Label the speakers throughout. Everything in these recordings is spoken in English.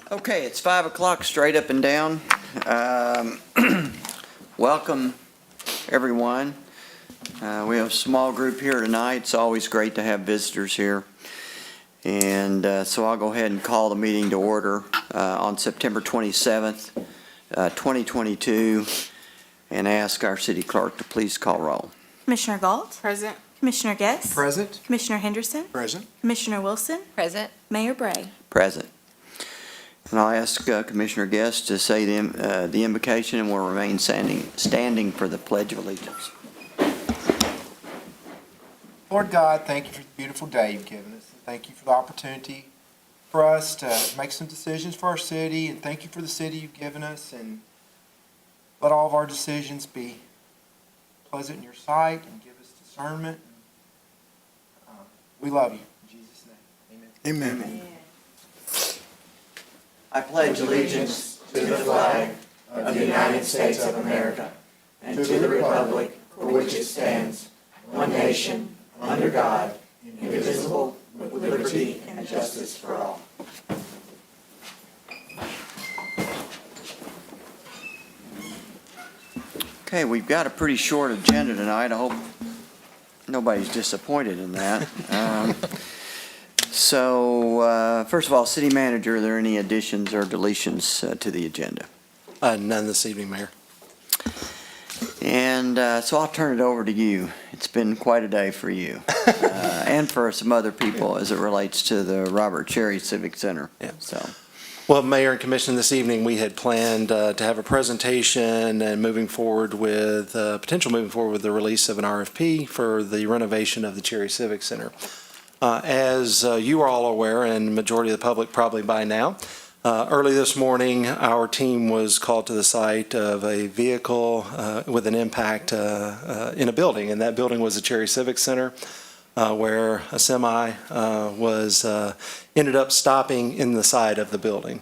Speaker 1: Okay, it's 5 o'clock, straight up and down. Welcome, everyone. We have a small group here tonight. It's always great to have visitors here. And so I'll go ahead and call the meeting to order on September 27th, 2022, and ask our city clerk to please call roll.
Speaker 2: Commissioner Galt?
Speaker 3: Present.
Speaker 2: Commissioner Guest?
Speaker 4: Present.
Speaker 2: Commissioner Henderson?
Speaker 4: Present.
Speaker 2: Commissioner Wilson?
Speaker 3: Present.
Speaker 2: Mayor Bray?
Speaker 1: Present. And I'll ask Commissioner Guest to say the invocation, and we'll remain standing for the Pledge of Allegiance.
Speaker 4: Lord God, thank you for the beautiful day you've given us. Thank you for the opportunity for us to make some decisions for our city, and thank you for the city you've given us, and let all of our decisions be pleasant in your sight and give us discernment. We love you. In Jesus' name, amen.
Speaker 5: Amen.
Speaker 1: I pledge allegiance
Speaker 5: To the flag of the United States of America and to the republic for which it stands, one nation, under God, indivisible, with liberty and justice for all.
Speaker 1: Okay, we've got a pretty short agenda tonight. I hope nobody's disappointed in that. First of all, City Manager, are there any additions or deletions to the agenda?
Speaker 6: None this evening, Mayor.
Speaker 1: And so I'll turn it over to you. It's been quite a day for you and for some other people as it relates to the Robert Cherry Civic Center.
Speaker 6: Yeah.
Speaker 1: So.
Speaker 6: Well, Mayor and Commission, this evening we had planned to have a presentation and moving forward with the release of an RFP for the renovation of the Cherry Civic Center. As you are all aware, and the majority of the public probably by now, early this morning our team was called to the site of a vehicle with an impact in a building, and that building was the Cherry Civic Center. Where a semi ended up stopping in the side of the building.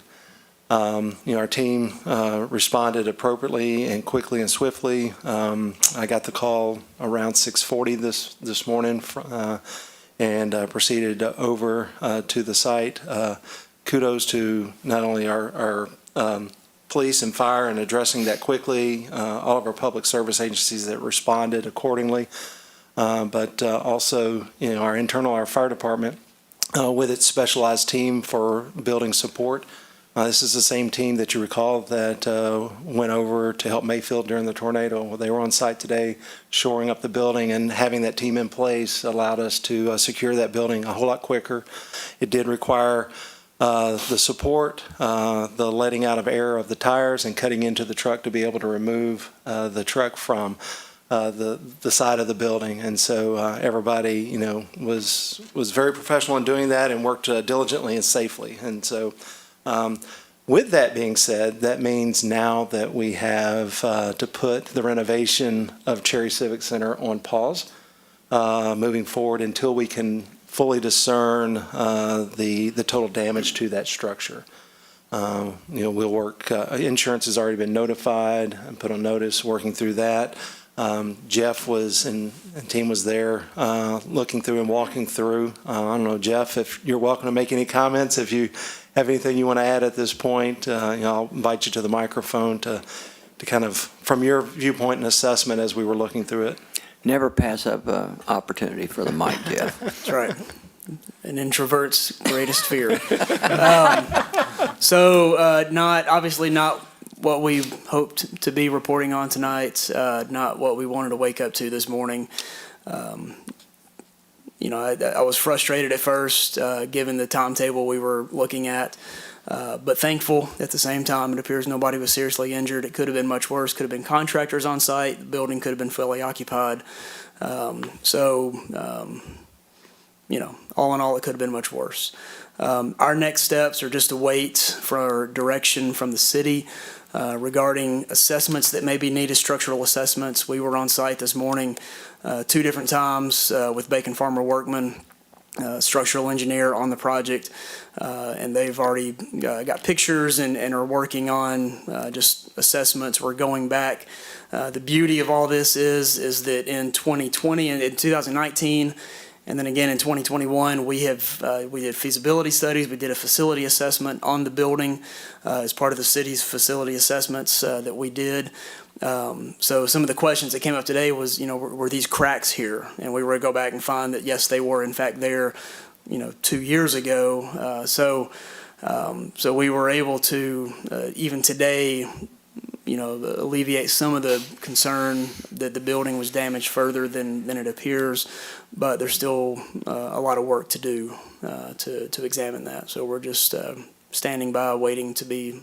Speaker 6: Our team responded appropriately and quickly and swiftly. I got the call around 6:40 this morning and proceeded over to the site. Kudos to not only our police and fire in addressing that quickly, all of our public service agencies that responded accordingly. But also, our fire department with its specialized team for building support. This is the same team that you recall that went over to help Mayfield during the tornado. Well, they were on site today shoring up the building, and having that team in place allowed us to secure that building a whole lot quicker. It did require the support, the letting out of air of the tires and cutting into the truck to be able to remove the truck from the side of the building, and so everybody, was very professional in doing that and worked diligently and safely. And so, with that being said, that means now that we have to put the renovation of Cherry Civic Center on pause, moving forward until we can fully discern the total damage to that structure. We'll work. Insurance has already been notified and put on notice. Working through that. Jeff and team was there looking through and walking through. I don't know, Jeff, if you're welcome to make any comments. If you have anything you want to add at this point, I'll invite you to the microphone to kind of, from your viewpoint and assessment as we were looking through it.
Speaker 1: Never pass up an opportunity for the mic, Jeff.
Speaker 7: That's right. An introvert's greatest fear. Obviously not what we hoped to be reporting on tonight, not what we wanted to wake up to this morning. I was frustrated at first, given the timetable we were looking at, but thankful at the same time. It appears nobody was seriously injured. It could have been much worse. Could have been contractors on site. The building could have been fully occupied. All in all, it could have been much worse. Our next steps are just to wait for direction from the city regarding assessments that maybe needed, structural assessments. We were on site this morning 2 different times with Bacon Farmer Workman, structural engineer on the project, and they've already got pictures and are working on just assessments. We're going back. The beauty of all this is that in 2020 and in 2019 And then again, in 2021, we did feasibility studies. We did a facility assessment on the building as part of the city's facility assessments that we did. So some of the questions that came up today was, were these cracks here? And we were to go back and find that, yes, they were in fact there, 2 years ago. So we were able to, even today, alleviate some of the concern that the building was damaged further than it appears, but there's still a lot of work to do to examine that. So we're just standing by, waiting to be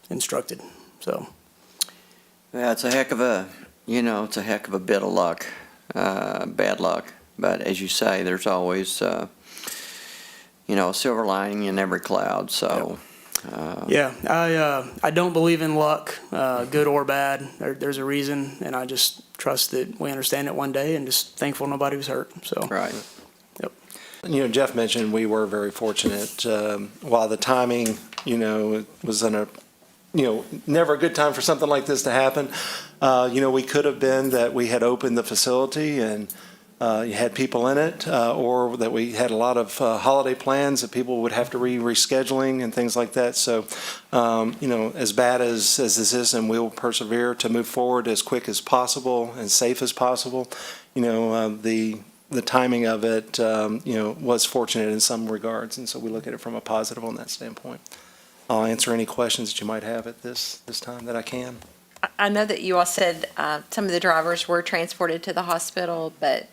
Speaker 7: instructed. So.
Speaker 1: Yeah, it's a heck of a bit of luck, bad luck. But as you say, there's always, a silver lining in every cloud. So.
Speaker 7: Yeah, I don't believe in luck, good or bad. There's a reason, and I just trust that we understand it one day, and just thankful nobody was hurt. So.
Speaker 1: Right.
Speaker 7: Yep.
Speaker 6: Jeff mentioned we were very fortunate. While the timing, was never a good time for something like this to happen. We could have been that we had opened the facility and you had people in it, or that we had a lot of holiday plans that people would have to rescheduling and things like that. So, as bad as this is, and we'll persevere to move forward as quick as possible and safe as possible. The timing of it, was fortunate in some regards, and so we look at it from a positive on that standpoint. I'll answer any questions that you might have at this time that I can.
Speaker 3: I know that you all said some of the drivers were transported to the hospital, but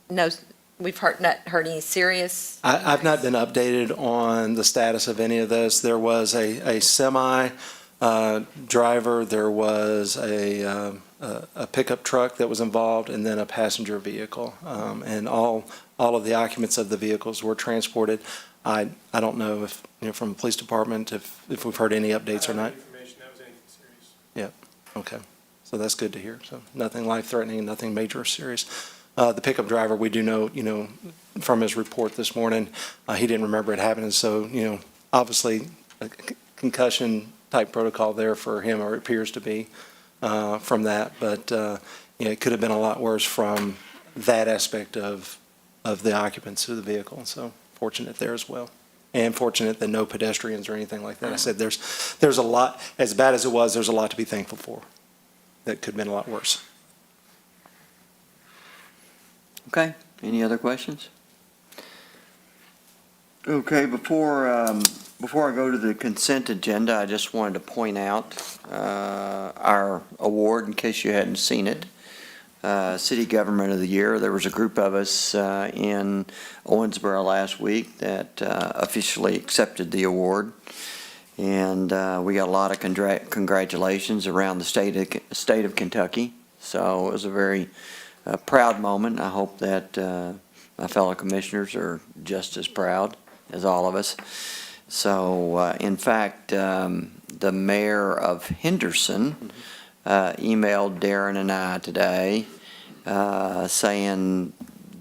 Speaker 3: no, we've not heard any serious.
Speaker 6: I've not been updated on the status of any of those. There was a semi driver, there was a pickup truck that was involved, and then a passenger vehicle. And all of the occupants of the vehicles were transported. I don't know if, from the police department, if we've heard any updates or not.
Speaker 8: Information that was anything serious.
Speaker 6: Yeah, okay. So that's good to hear. So nothing life-threatening, nothing major or serious. The pickup driver, we do know, from his report this morning, he didn't remember it happening. So, obviously a concussion type protocol there for him, or it appears to be from that. But, it could have been a lot worse from that aspect of the occupants of the vehicle. So fortunate there as well. And fortunate that no pedestrians or anything like that. I said there's a lot, as bad as it was, there's a lot to be thankful for. That could have been a lot worse.
Speaker 1: Okay, any other questions? Okay, before I go to the consent agenda, I just wanted to point out our award, in case you hadn't seen it. City Government of the Year. There was a group of us in Owensboro last week that officially accepted the award. And we got a lot of congratulations around the state of Kentucky. So it was a very proud moment. I hope that my fellow commissioners are just as proud as all of us. So, in fact, the mayor of Henderson emailed Darren and I today saying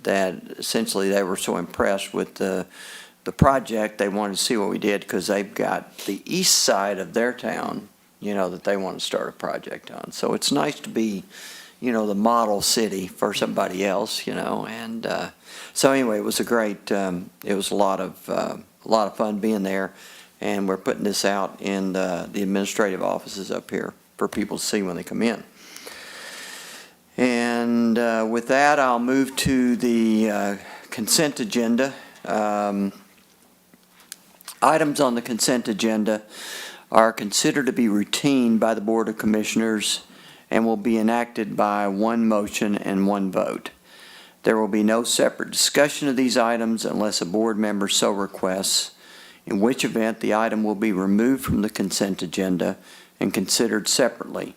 Speaker 1: that essentially they were so impressed with the project, they wanted to see what we did, because they've got the east side of their town, that they want to start a project on. So it's nice to be, the model city for somebody else, and so anyway, it was it was a lot of fun being there, and we're putting this out in the administrative offices up here for people to see when they come in. And with that, I'll move to the consent agenda. Items on the consent agenda are considered to be routine by the Board of Commissioners and will be enacted by one motion and one vote. There will be no separate discussion of these items unless a board member so requests, in which event the item will be removed from the consent agenda and considered separately.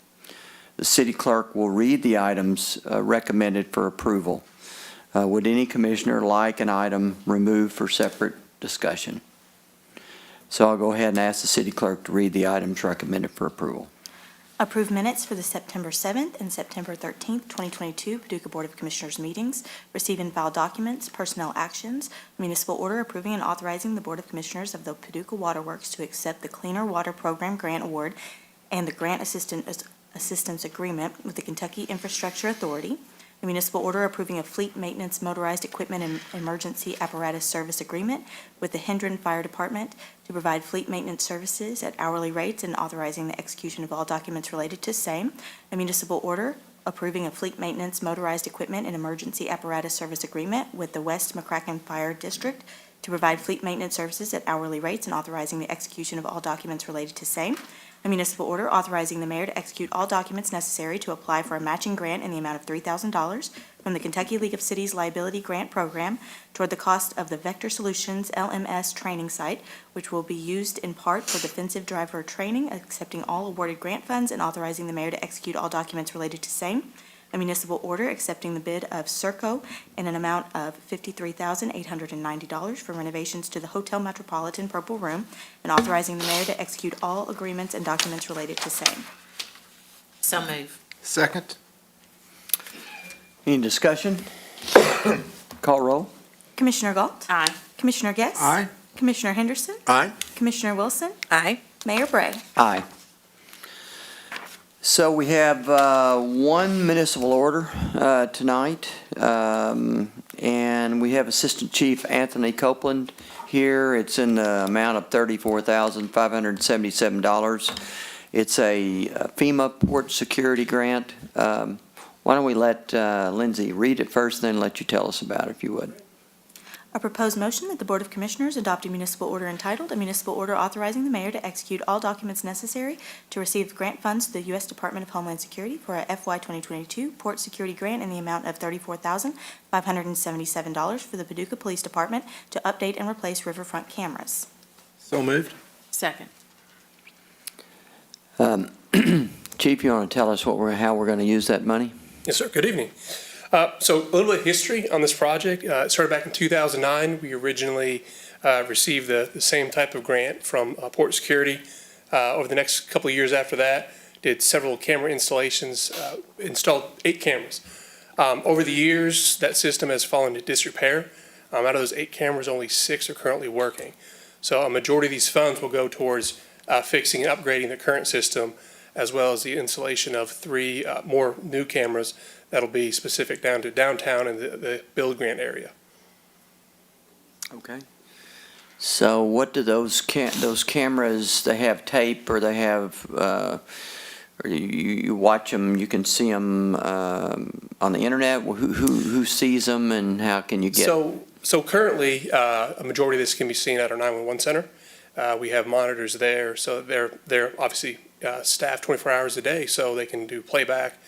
Speaker 1: The city clerk will read the items recommended for approval. Would any commissioner like an item removed for separate discussion? So I'll go ahead and ask the city clerk to read the items recommended for approval.
Speaker 2: Approve minutes for the September 7th and September 13th, 2022 Paducah Board of Commissioners meetings. Receive and file documents, personnel actions, municipal order approving and authorizing the Board of Commissioners of the Paducah Water Works to accept the Cleaner Water Program Grant Award and the Grant Assistance Agreement with the Kentucky Infrastructure Authority. a municipal order approving a fleet maintenance motorized equipment and emergency apparatus service agreement with the Hendron Fire Department to provide fleet maintenance services at hourly rates and authorizing the execution of all documents related to same, a municipal order approving a fleet maintenance motorized equipment and emergency apparatus service agreement with the West McCracken Fire District to provide fleet maintenance services at hourly rates and authorizing the execution of all documents related to same. A municipal order authorizing the mayor to execute all documents necessary to apply for a matching grant in the amount of $3,000 from the Kentucky League of Cities Liability Grant Program toward the cost of the Vector Solutions LMS training site, which will be used in part for defensive driver training, accepting all awarded grant funds and authorizing the mayor to execute all documents related to same. A municipal order accepting the bid of Serco in an amount of $53,890 for renovations to the Hotel Metropolitan Purple Room and authorizing the mayor to execute all agreements and documents related to same.
Speaker 5: So move.
Speaker 4: Second.
Speaker 1: Any discussion? Call roll.
Speaker 2: Commissioner Galt?
Speaker 5: Aye.
Speaker 2: Commissioner Guess?
Speaker 4: Aye.
Speaker 2: Commissioner Henderson?
Speaker 4: Aye.
Speaker 2: Commissioner Wilson?
Speaker 3: Aye.
Speaker 2: Mayor Bray?
Speaker 1: Aye. So we have one municipal order tonight, and we have Assistant Chief Anthony Copeland here. It's in the amount of $34,577. It's a FEMA port security grant. Why don't we let Lindsay read it first, then let you tell us about it, if you would.
Speaker 2: A proposed motion that the Board of Commissioners adopt a municipal order entitled, "A Municipal Order Authorizing the Mayor to Execute All Documents Necessary to Receive Grant Funds to the U.S. Department of Homeland Security for a FY 2022 Port Security Grant in the amount of $34,577 for the Paducah Police Department to update and replace riverfront cameras."
Speaker 4: So moved.
Speaker 5: Second.
Speaker 1: Chief, you want to tell us how we're going to use that money?
Speaker 8: Yes, sir. Good evening. So a little bit of history on this project. It started back in 2009. We originally received the same type of grant from Port Security. Over the next couple of years after that, did several camera installations, installed 8 cameras. Over the years, that system has fallen into disrepair. Out of those 8 cameras, only 6 are currently working. So a majority of these funds will go towards fixing and upgrading the current system, as well as the installation of 3 more new cameras that'll be specific down to downtown and the build grant area.
Speaker 1: Okay. So what do those cameras, they have tape or they have, or you watch them, you can see them on the internet? Who sees them and how can you get?
Speaker 8: So currently, a majority of this can be seen at our 911 center. We have monitors there, so they're obviously staffed 24 hours a day, so they can do playback.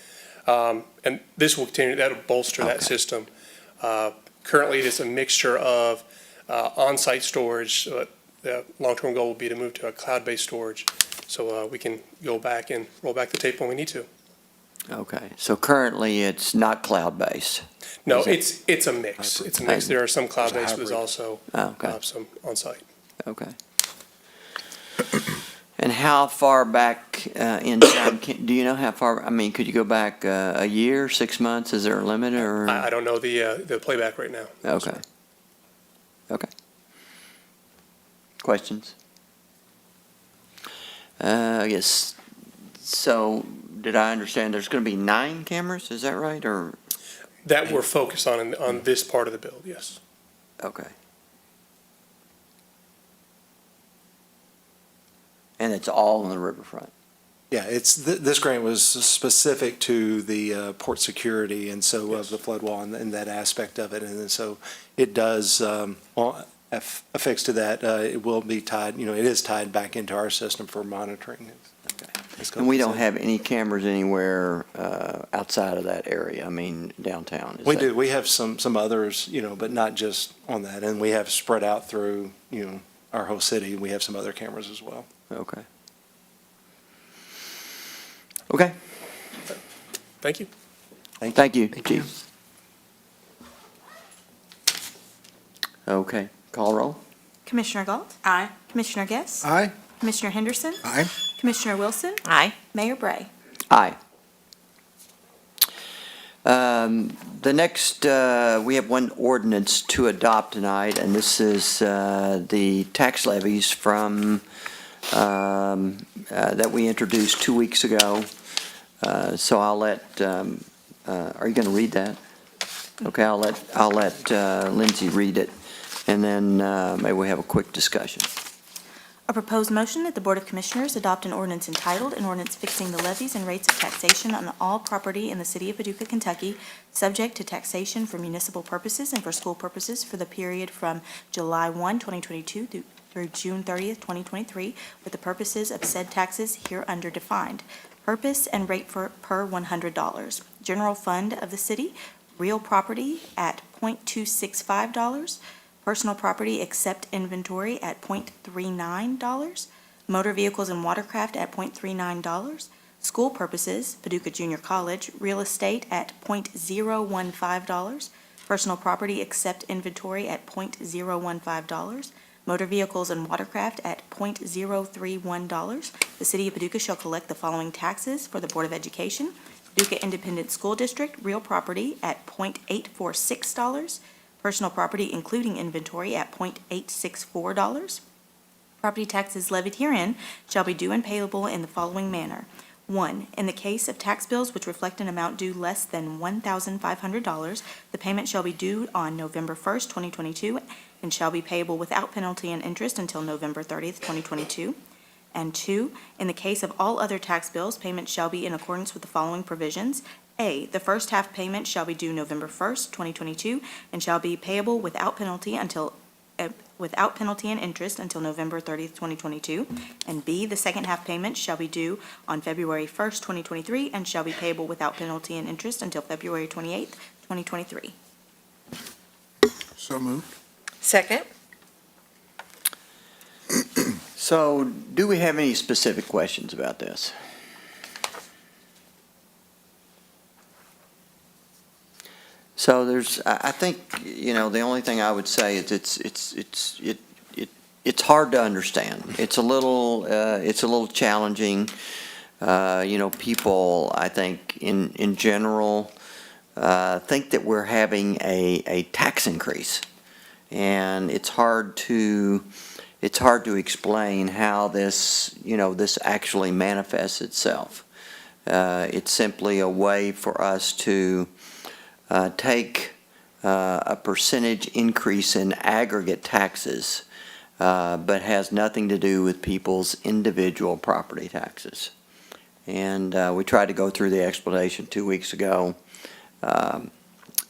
Speaker 8: And this will continue, that'll bolster that system. Currently, it's a mixture of on-site storage. The long-term goal will be to move to a cloud-based storage, so we can go back and roll back the tape when we need to.
Speaker 1: Okay, so currently it's not cloud-based?
Speaker 8: No,
Speaker 1: Is
Speaker 8: it's a mix. It's a mix. There are some cloud-based, but there's also
Speaker 1: Okay.
Speaker 8: some on-site.
Speaker 1: Okay. And how far back in time, do you know how far, I mean, could you go back a year, 6 months? Is there a limit or?
Speaker 8: I don't know the playback right now.
Speaker 1: Okay. Okay. Questions? Yes. So did I understand there's going to be 9 cameras? Is that right? Or?
Speaker 8: That we're focused on this part of the build, yes.
Speaker 1: Okay. And it's all on the riverfront?
Speaker 6: Yeah, this grant was specific to the port security and so of the flood wall and that aspect of it. And then so it does, affix to that, it will be tied, it is tied back into our system for monitoring.
Speaker 1: And we don't have any cameras anywhere outside of that area, I mean, downtown?
Speaker 6: We do. We have some others, but not just on that. And we have spread out through, our whole city. We have some other cameras as well.
Speaker 1: Okay. Okay.
Speaker 8: Thank you.
Speaker 1: Thank you, Chief. Okay, call roll.
Speaker 2: Commissioner Galt?
Speaker 5: Aye.
Speaker 2: Commissioner Guess?
Speaker 4: Aye.
Speaker 2: Commissioner Henderson?
Speaker 4: Aye.
Speaker 2: Commissioner Wilson?
Speaker 5: Aye.
Speaker 2: Mayor Bray?
Speaker 1: Aye. The next, we have one ordinance to adopt tonight, and this is the tax levies from, that we introduced 2 weeks ago. So I'll let, are you going to read that? Okay, I'll let Lindsay read it, and then maybe we have a quick discussion.
Speaker 2: A proposed motion that the Board of Commissioners adopt an ordinance entitled, an ordinance fixing the levies and rates of taxation on all property in the City of Paducah, Kentucky, subject to taxation for municipal purposes and for school purposes for the period from July 1, 2022 through June 30th, 2023, with the purposes of said taxes hereunder defined. Purpose and rate per $100. General fund of the city, real property at $0.265. Personal property except inventory at $0.39, motor vehicles and watercraft at $0.39, school purposes, Paducah Junior College, real estate at $0.015, personal property except inventory at $0.015, motor vehicles and watercraft at $0.031. The City of Paducah shall collect the following taxes for the Board of Education: Paducah Independent School District, real property at $0.846, personal property including inventory at $0.864. Property taxes levied herein shall be due and payable in the following manner. 1. In the case of tax bills which reflect an amount due less than $1,500, the payment shall be due on November 1st, 2022, and shall be payable without penalty and interest until November 30th, 2022. And 2, in the case of all other tax bills, payment shall be in accordance with the following provisions. A, the first half payment shall be due November 1st, 2022, and shall be payable without penalty and interest until November 30th, 2022. And B, the second half payment shall be due on February 1st, 2023, and shall be payable without penalty and interest until February 28th, 2023.
Speaker 5: So moved.
Speaker 3: Second?
Speaker 1: So, do we have any specific questions about this? So I think, the only thing I would say is it's hard to understand. It's a little challenging. People, I think, in general, think that we're having a tax increase, and it's hard to explain how this actually manifests itself. It's simply a way for us to take a percentage increase in aggregate taxes, but has nothing to do with people's individual property taxes. And we tried to go through the explanation 2 weeks ago,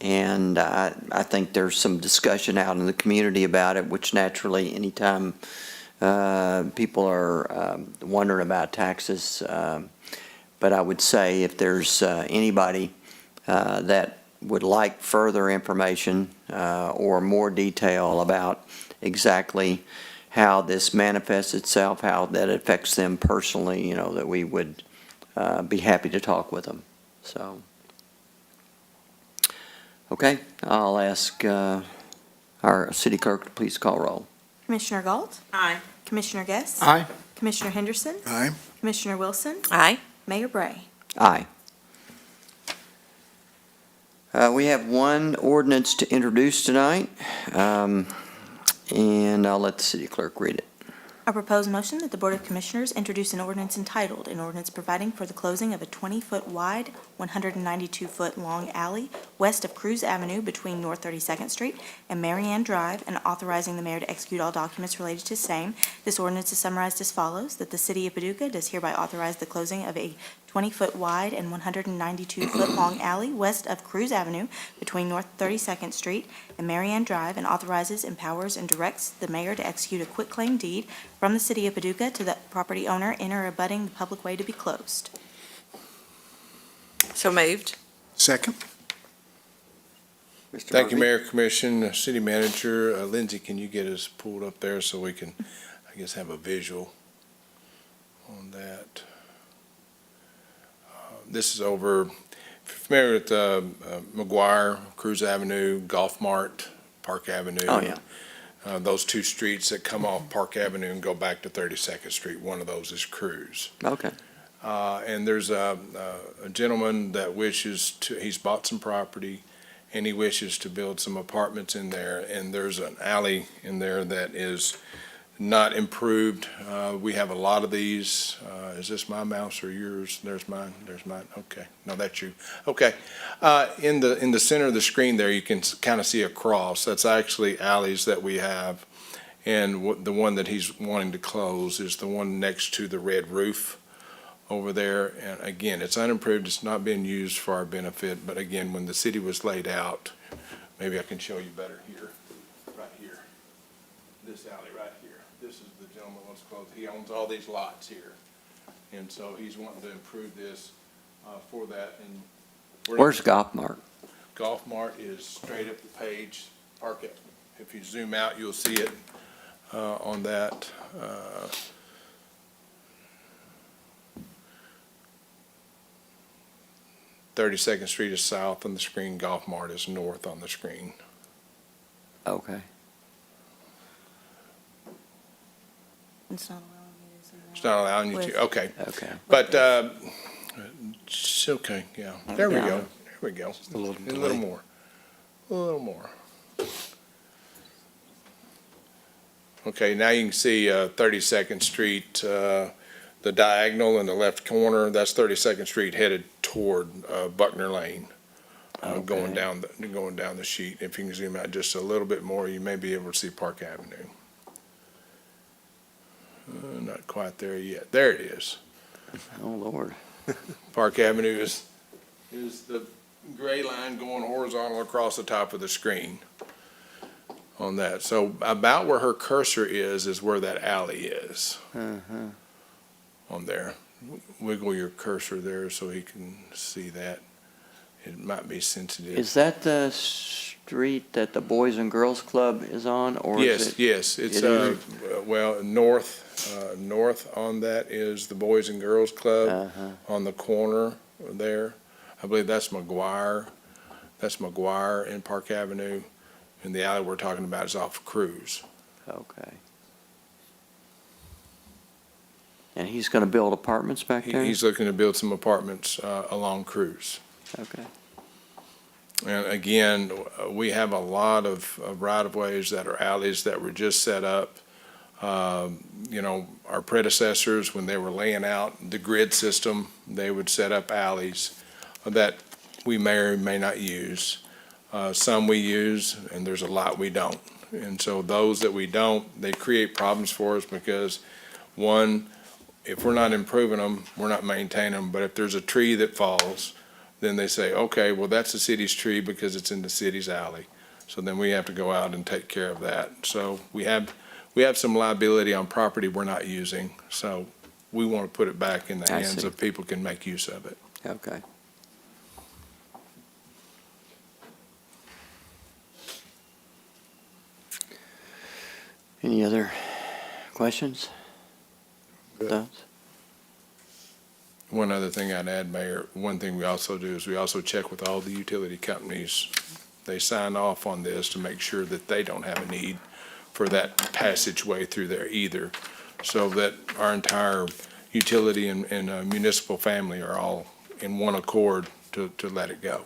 Speaker 1: and I think there's some discussion out in the community about it, which naturally, anytime people are wondering about taxes, but I would say if there's anybody that would like further information or more detail about exactly how this manifests itself, how that affects them personally, that we would be happy to talk with them. So, okay, I'll ask our city clerk to please call roll.
Speaker 2: Commissioner Galt?
Speaker 3: Aye.
Speaker 2: Commissioner Guest?
Speaker 5: Aye.
Speaker 2: Commissioner Henderson?
Speaker 5: Aye.
Speaker 2: Commissioner Wilson?
Speaker 3: Aye.
Speaker 2: Mayor Bray?
Speaker 1: Aye. We have one ordinance to introduce tonight, and I'll let the city clerk read it.
Speaker 2: A proposed motion that the Board of Commissioners introduce an ordinance entitled, an ordinance providing for the closing of a 20-foot wide, 192-foot long alley west of Cruz Avenue between North 32nd Street and Marianne Drive, and authorizing the mayor to execute all documents related to same. This ordinance is summarized as follows: that the City of Paducah does hereby authorize the closing of a 20-foot wide and 192-foot long alley west of Cruz Avenue between North 32nd Street and Marianne Drive, and authorizes, empowers, and directs the mayor to execute a quitclaim deed from the City of Paducah to the property owner in or abutting the public way to be closed.
Speaker 3: So moved.
Speaker 5: Second.
Speaker 1: Mr.
Speaker 9: Thank you,
Speaker 1: Murphy?
Speaker 9: Mayor, Commission, City Manager. Lindsay, can you get us pulled up there so we can, I guess, have a visual on that? This is over, if you're familiar with McGuire, Cruz Avenue, Golf Mart, Park Avenue.
Speaker 1: Oh, yeah.
Speaker 9: Those two streets that come off Park Avenue and go back to 32nd Street, one of those is Cruz.
Speaker 1: Okay.
Speaker 9: And there's a gentleman that he's bought some property, and he wishes to build some apartments in there, and there's an alley in there that is not improved. We have a lot of these. Is this my mouse or yours? There's mine. There's mine. Okay. No, that's you. Okay. In the center of the screen there, you can kind of see a cross. That's actually alleys that we have. And the one that he's wanting to close is the one next to the red roof over there. And again, it's unimproved. It's not being used for our benefit. But again, when the city was laid out, maybe I can show you better here, right here. This alley right here. This is the gentleman who wants to close. He owns all these lots here. And so he's wanting to improve this for that. And
Speaker 1: Where's Golf Mart?
Speaker 9: Golf Mart is straight up the page. Park it. If you zoom out, you'll see it on that. 32nd Street is south on the screen. Golf Mart is north on the screen.
Speaker 1: Okay.
Speaker 2: It's not allowing me to zoom out.
Speaker 9: It's not allowing you
Speaker 2: With-
Speaker 9: to, okay.
Speaker 1: Okay.
Speaker 9: But, it's okay, yeah. There we
Speaker 1: Yeah.
Speaker 9: go. There we go.
Speaker 6: a little
Speaker 9: A little
Speaker 6: delay.
Speaker 9: more. A little more. Okay, now you can see 32nd Street, the diagonal in the left corner, that's 32nd Street headed toward Buckner Lane, going down the sheet. If you can zoom out just a little bit more, you may be able to see Park Avenue. Not quite there yet. There it is.
Speaker 1: Oh, Lord.
Speaker 9: Park Avenue is the gray line going horizontal across the top of the screen on that. So about where her cursor is where that alley is on there. Wiggle your cursor there so he can see that. It might be sensitive.
Speaker 1: Is that the street that the Boys and Girls Club is on, or is it?
Speaker 9: Yes, it's,
Speaker 1: it is?
Speaker 9: well, north on that is the Boys and Girls Club.
Speaker 1: Uh-huh.
Speaker 9: On the corner there. I believe that's McGuire. That's McGuire in Park Avenue. And the alley we're talking about is off Cruz.
Speaker 1: Okay. And he's going to build apartments back there?
Speaker 9: He's looking to build some apartments along Cruz.
Speaker 1: Okay.
Speaker 9: And again, we have a lot of right-of-ways that are alleys that were just set up. You know, our predecessors, when they were laying out the grid system, they would set up alleys that we may or may not use. Some we use, and there's a lot we don't. And so those that we don't, they create problems for us because, one, if we're not improving them, we're not maintaining them. But if there's a tree that falls, then they say, okay, well, that's the city's tree because it's in the city's alley. So then we have to go out and take care of that. So we have some liability on property we're not using. So we want to put it back in the
Speaker 1: I
Speaker 9: hands
Speaker 1: see.
Speaker 9: of people can make use of it.
Speaker 1: Okay. Any other questions? Thoughts?
Speaker 9: One other thing I'd add, Mayor, one thing we also do is we also check with all the utility companies. They sign off on this to make sure that they don't have a need for that passageway through there either, so that our entire utility and municipal family are all in one accord to let it go.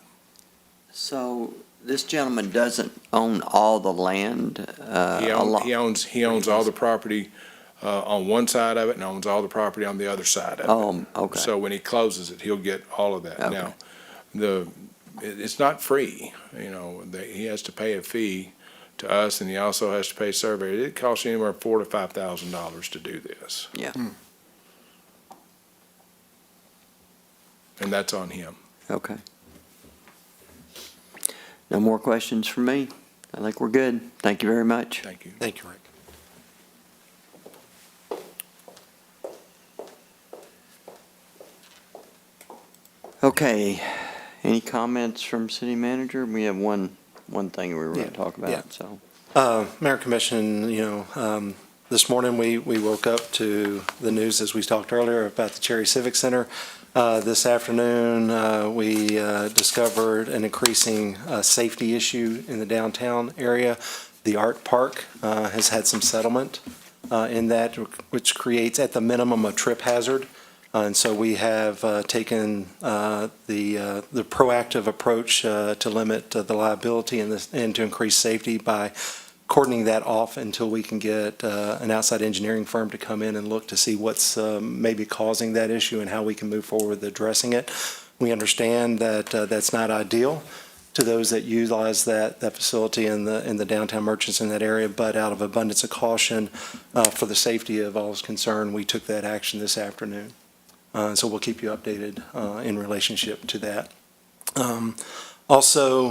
Speaker 1: So this gentleman doesn't own all the land?
Speaker 9: He owns all the property on one side of it and owns all the property on the other side of it.
Speaker 1: Oh, okay.
Speaker 9: So when he closes it, he'll get all of that.
Speaker 1: Okay.
Speaker 9: Now, it's not free, you know, he has to pay a fee to us, and he also has to pay survey. It costs you anywhere $4,000 to $5,000 to do this,
Speaker 1: Yeah,
Speaker 9: and that's on him.
Speaker 1: okay. No more questions from me? I think we're good. Thank you very much.
Speaker 9: Thank you.
Speaker 6: Thank you, Rick.
Speaker 1: Okay, any comments from city manager? We have one thing we were going
Speaker 6: Yeah,
Speaker 1: to talk
Speaker 6: yeah.
Speaker 1: about, so.
Speaker 6: Mayor Commission, this morning we woke up to the news, as we talked earlier, about the Cherry Civic Center. This afternoon, we discovered an increasing safety issue in the downtown area. The Art Park has had some settlement in that, which creates at the minimum a trip hazard. And so we have taken the proactive approach to limit the liability and to increase safety by cordoning that off until we can get an outside engineering firm to come in and look to see what's maybe causing that issue and how we can move forward with addressing it. We understand that that's not ideal to those that utilize that facility and the downtown merchants in that area, but out of abundance of caution for the safety of all is concerned, we took that action this afternoon. So we'll keep you updated in relationship to that. Also,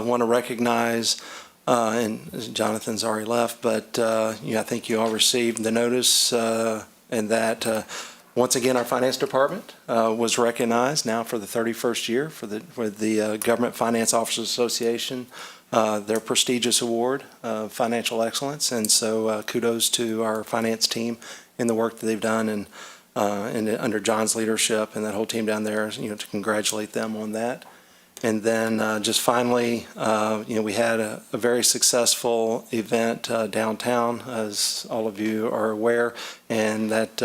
Speaker 6: want to recognize, and Jonathan's already left, but I think you all received the notice and that once again, our finance department was recognized now for the 31st year for the Government Finance Officers Association, their prestigious award of financial excellence. And so kudos to our finance team in the work that they've done and under John's leadership and that whole team down there, to congratulate them on that. And then just finally, we had a very successful event downtown, as all of you are aware, and that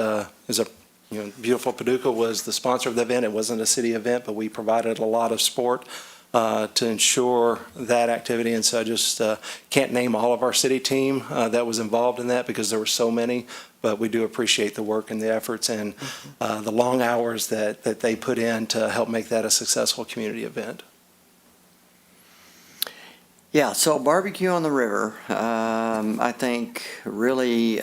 Speaker 6: is a Beautiful Paducah was the sponsor of the event. It wasn't a city event, but we provided a lot of support to ensure that activity. And so I just can't name all of our city team that was involved in that because there were so many, but we do appreciate the work and the efforts and the long hours that they put in to help make that a successful community event.
Speaker 1: Yeah, so barbecue on the river, I think really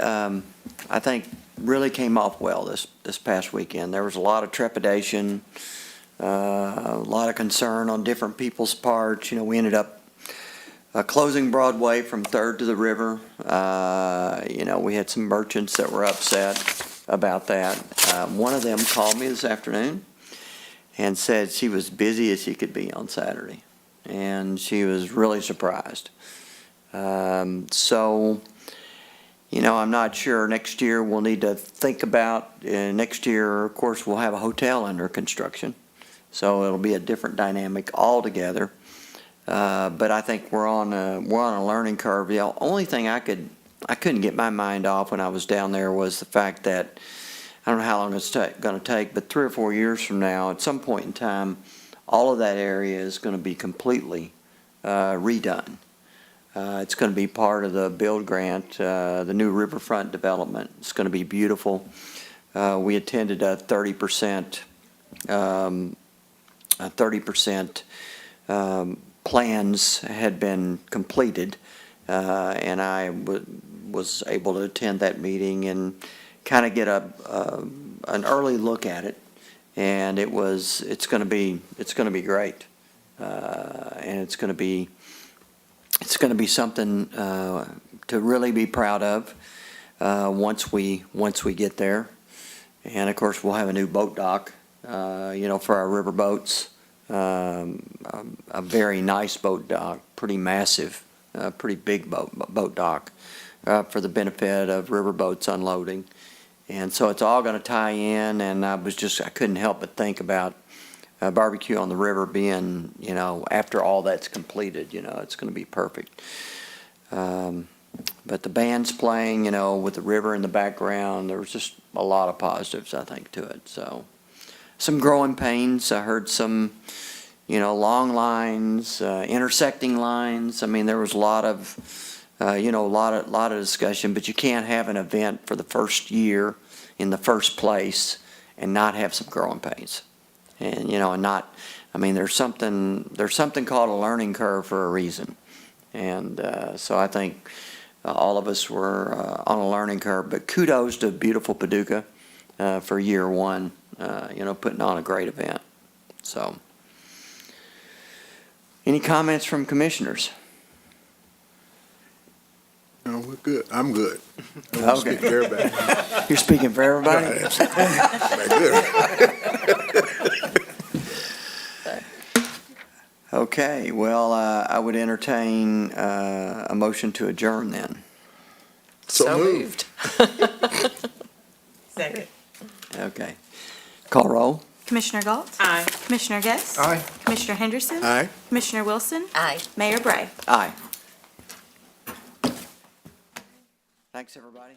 Speaker 1: came off well this past weekend. There was a lot of trepidation, a lot of concern on different people's parts. We ended up closing Broadway from 3rd to the river. We had some merchants that were upset about that. One of them called me this afternoon and said she was busy as she could be on Saturday, and she was really surprised. I'm not sure. Next year we'll need to think about, next year, of course, we'll have a hotel under construction. So it'll be a different dynamic altogether. But I think we're on a learning curve. The only thing I couldn't get my mind off when I was down there was the fact that, I don't know how long it's going to take, but 3 or 4 years from now, at some point in time, all of that area is going to be completely redone. It's going to be part of the build grant, the new riverfront development. It's going to be beautiful. We attended a 30% plans had been completed, and I was able to attend that meeting and kind of get an early look at it. And it's going to be great, and it's going to be something to really be proud of once we get there. And of course, we'll have a new boat dock, for our river boats. A very nice boat dock, pretty massive, pretty big boat dock for the benefit of river boats unloading. And so it's all going to tie in. And I couldn't help but think about barbecue on the river being, after all that's completed, it's going to be perfect. But the band's playing, with the river in the background. There was just a lot of positives, I think, to it. So some growing pains. I heard some, long lines, intersecting lines. I mean, there was a lot of, a lot of discussion. But you can't have an event for the first year in the first place and not have some growing pains. And there's something called a learning curve for a reason. And so I think all of us were on a learning curve. But kudos to beautiful Paducah for year one, putting on a great event. So, any comments from commissioners?
Speaker 10: No, we're good. I'm good.
Speaker 1: Okay.
Speaker 10: For everybody.
Speaker 1: You're speaking for everybody? Okay, well, I would entertain a motion to adjourn then.
Speaker 10: So moved.
Speaker 3: Second.
Speaker 1: Okay. Call roll.
Speaker 2: Commissioner Galt?
Speaker 3: Aye.
Speaker 2: Commissioner Guest?
Speaker 4: Aye.
Speaker 2: Commissioner Henderson?
Speaker 10: Aye.
Speaker 2: Commissioner Wilson?
Speaker 3: Aye.
Speaker 2: Mayor Bray?
Speaker 1: Aye. Thanks, everybody.